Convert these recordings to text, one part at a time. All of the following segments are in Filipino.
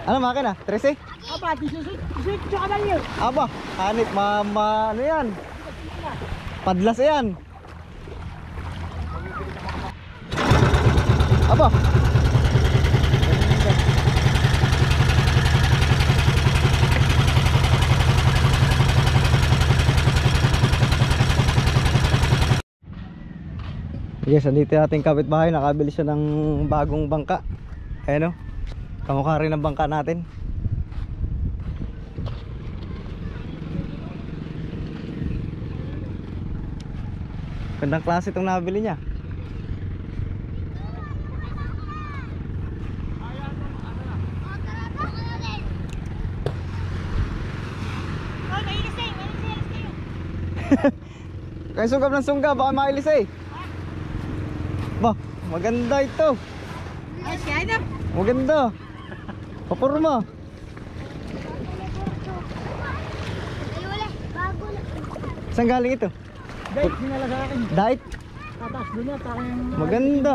Ano makina? 13? Apa, disusunod ka lang yun. Aba, hanip mama, ano yan? Padlas yan. Aba. Yes, andito yung ating kapitbahay. Nakabili siya ng bagong bangka. Ayan o, kamukha rin ng bangka natin. Gandang klase itong nabili niya. Kaya sungkap ng sungkap, baka mailis eh. Bah, maganda ito. Ay, siya ito. Maganda. Papurma. Saan galing ito? Dahil, dinala sa akin. Dait? Tatas doon na, takang... Maganda.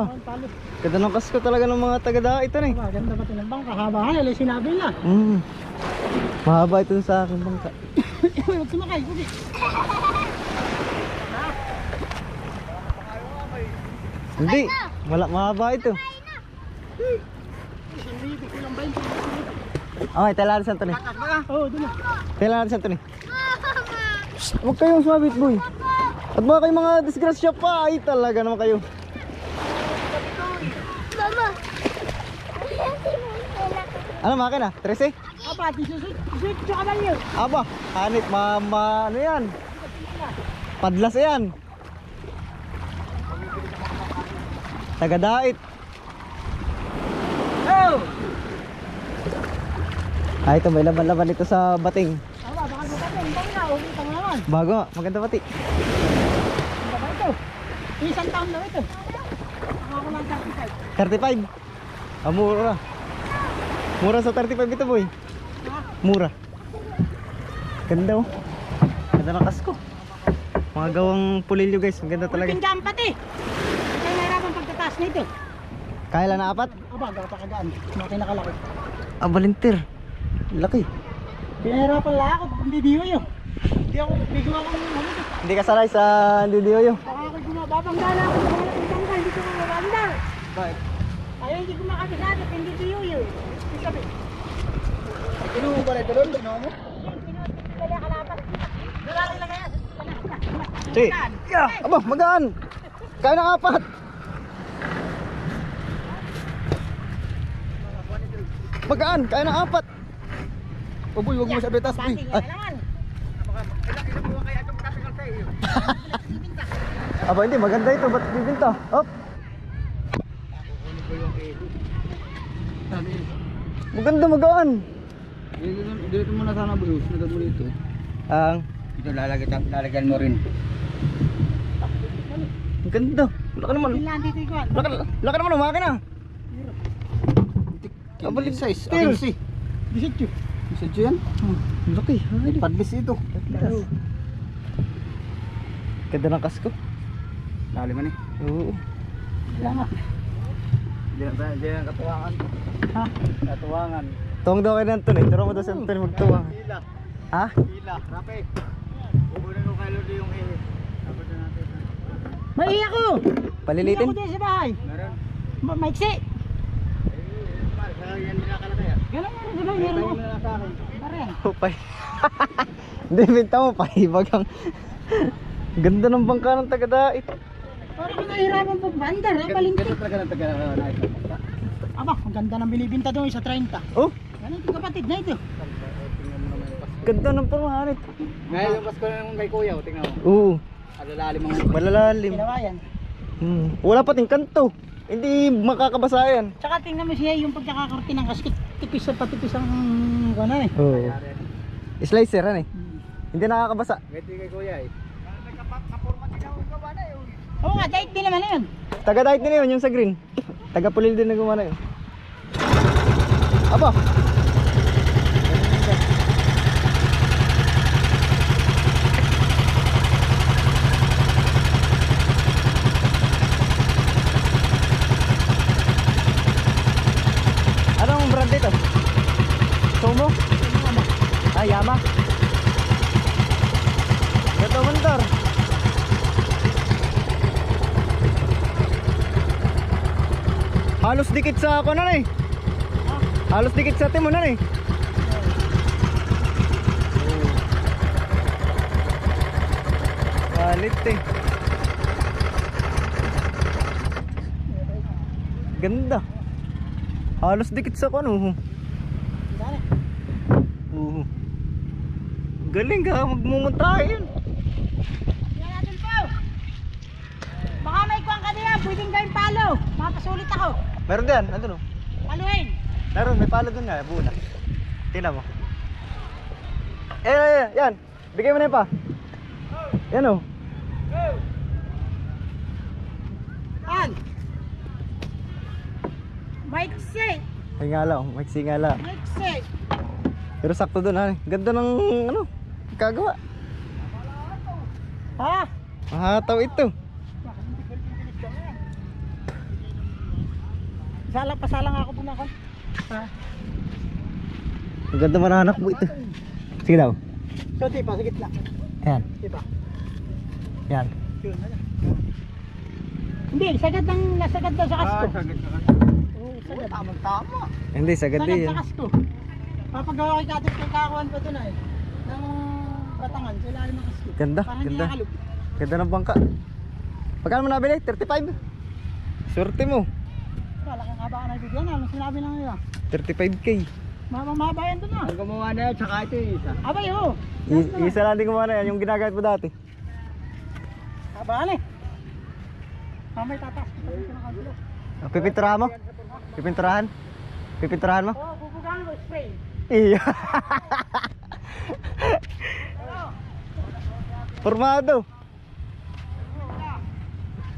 Ganda ng kasko talaga ng mga taga-dait ito eh. Maganda ba ito ng bangka? Haba nga, nila sinabi na. Mahaba ito sa akin bangka. Huwag sumakay, huwag eh. Hindi, mahaba ito. Okay, tela natin ito ni. Oo, doon na. Tela natin ito ni. Huwag kayong sumabit boy. At baka kayong mga disgrasya pa. Ay talaga naman kayo. Mama. Ano makina? 13? Apa, disusunod ka lang yun. Aba, hanip mama, ano yan? Padlas yan. Taga-dait. Oh! Ay, ito may laban-laban ito sa bating. Aba, baka magandang bang na, uwi ka naman. Bago nga, maganda pati. Ang baba ito. Isang taon na ito. Ako lang 35. 35? Ah, mura. Mura sa 35 ito boy. Mura. Ganda oh. Ganda ng kasko. Mga gawang pulilyo guys, maganda talaga. Pinggan pati. Kaya nahirapan pagtataas na ito. Kaya lang na 4? Aba, gapakagaan. Mga nakalaki. Ah, balintir. Laki. Pinahirapan lang ako, hindi diyo yun. Hindi ako, bigla akong ano. Hindi ka sanay sa DDO. Baka ako babangga na ako sa malaking bangga, hindi ko mabangga. Bakit? Ayaw, hindi ko makakasada, hindi diyo yun. Sabi, Kinuha ba na ito doon? Kinuha mo? kaya kalapas. Lalaki lang kaya. Sige. Yeah. Aba, magaan. Kaya ng 4. Magaan, kaya ng 4. O boy, huwag mo sabi taas boy. Bati nga naman. Aba, hindi, maganda ito. Ba't bibinta? Hop. Maganda, magaan. Dito muna sana bro, sunod mo dito. Ang Ito lalagyan mo rin. ganda. Laka naman. Bilang dito ikaw. Laka naman, umakin na. Abalik size, Til. akin si. 18. Misadyo yan? Laki. Padlis ito. Ganda ng kasko. Laliman eh. Oo. Salamat. Diyan katuwangan. Ha? Katuwangan. Tuwang daw kayo nandun eh. Turo mo daw sa Anthony magtuwang. Pila. Ha? Pila. Rape. Kukunin ko kay Lodi yung eh. Dapat na natin. Maiyak ko! Palilitin? Hindi ako din sa bahay. Meron. Maiksi. Sa yan nila ya. Ganun mo rin sa bahay. Meron mo. Tayo na sa akin. Pare. Upay. Hindi, binta mo. Pahibagang. Ganda ng bangka ng taga-dait. Parang nahihirapan po bandar. Palintik. Ganito talaga ng taga-naik. Aba, ang ganda ng binibinta doon sa 30. Oh, Ganun yung kapatid na ito. ganda ng pangalit. Ngayon yung Pasko ng kay Kuya, tingnan mo. Oo. Alalalim mga Malalalim. Pinawayan. Wala pating kanto. Hindi makakabasa yan. Tsaka tingnan mo siya yung pagkakakarti ng kaskit. Tipis sa patipis ang ano eh. Oo. Slicer yan eh. Hindi nakakabasa. Ganito kay Kuya eh. Oo nga, dahil din naman na yun. Taga-dait din yun, yung sa green. Taga-pulil din na gumana yun. Aba! Anong brand dito? Sumo? Ah, Yama. Ito motor. Halos dikit sa ako na eh. Halos dikit sa timo na eh. Walit eh. Ganda. Halos dikit sa ano. Dali. Galing ka, magmumuntahin. Yan natin po. Baka may kuwang ka niya, pwedeng gawin palo. Mapasulit ako. Meron din, andun o. Paluin. Meron, may pala dun nga, buo na. Tingnan mo. Yan. Bigay mo na yun pa. Yan o. An. Maiksi. Ay nga lang, maiksi nga lang. Maiksi. Pero sakto dun ha. Ganda ng ano, kagawa. Ha? Mahataw ito. Pasalang ako po na ako. Ha? Ang ganda mananak mo ito. Sige daw. So, tipa, sa gitna. Yan. Tipa. Yan. Hindi, sagad daw sa kasko. Sagad. Oo, sagad. Tama. Hindi, sagad Sagad din sa yan. kasko. Papagawa kay Katif kung kakakuhan pa ito na eh. Ng batangan, sa ilalim ng kasko. Ganda, Parang hindi ganda. nakalup. Ganda ng bangka. Pagkano mo nabili? 35? Swerte mo. Wala kang haba ka na ibigyan. Anong sinabi lang nila? 35k. Mamamaba yan doon ah. Ang gumawa na yan, tsaka ito isa. Abay oh. Isa lang din kumana yan, yung ginagamit mo dati. Habaan eh. Mamay tataas. Pipinturahan mo? Pipinturahan? Pipinturahan mo? Oo, pupugahan ko spray. Iya. Formado.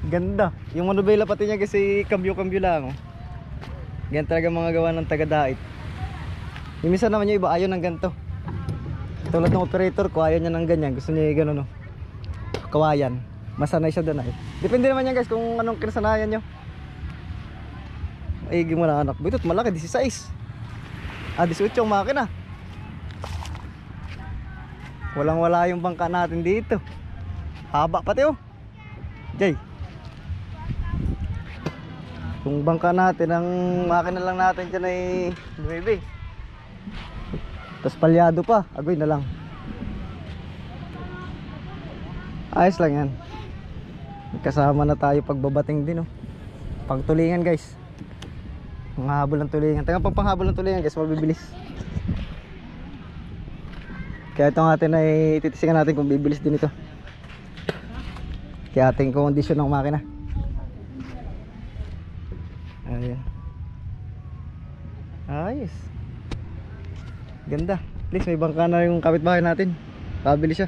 Ganda. Yung manubela pati niya kasi kambyo-kambyo lang. Oh. Ganyan talaga mga gawa ng taga-dait. Yung minsan naman yung iba ayaw ng ganito. Tulad ng operator ko ayaw niya ng ganyan. Gusto niya yung gano'n. Kawayan. Masanay siya doon ay. Depende naman yan guys kung anong kinasanayan nyo. Ay, mo na anak. Bitot malaki, 16. 18 yung makina. Walang wala yung bangka natin dito. Haba pati oh. Jay. Yung bangka natin, ang makina lang natin dyan ay 9. Tapos palyado pa. Agoy na lang. Ayos lang yan. Kasama na tayo pagbabating din oh. Pagtulingan guys. Panghabol ng tulingan. Tagang panghabol ng tulingan guys, mabibilis. Kaya ito natin ay titisingan natin kung bibilis din ito. Kaya ating kondisyon ng makina. Ayan. Ayos. Ganda. At least may bangka na yung kapitbahay natin. Pabili siya.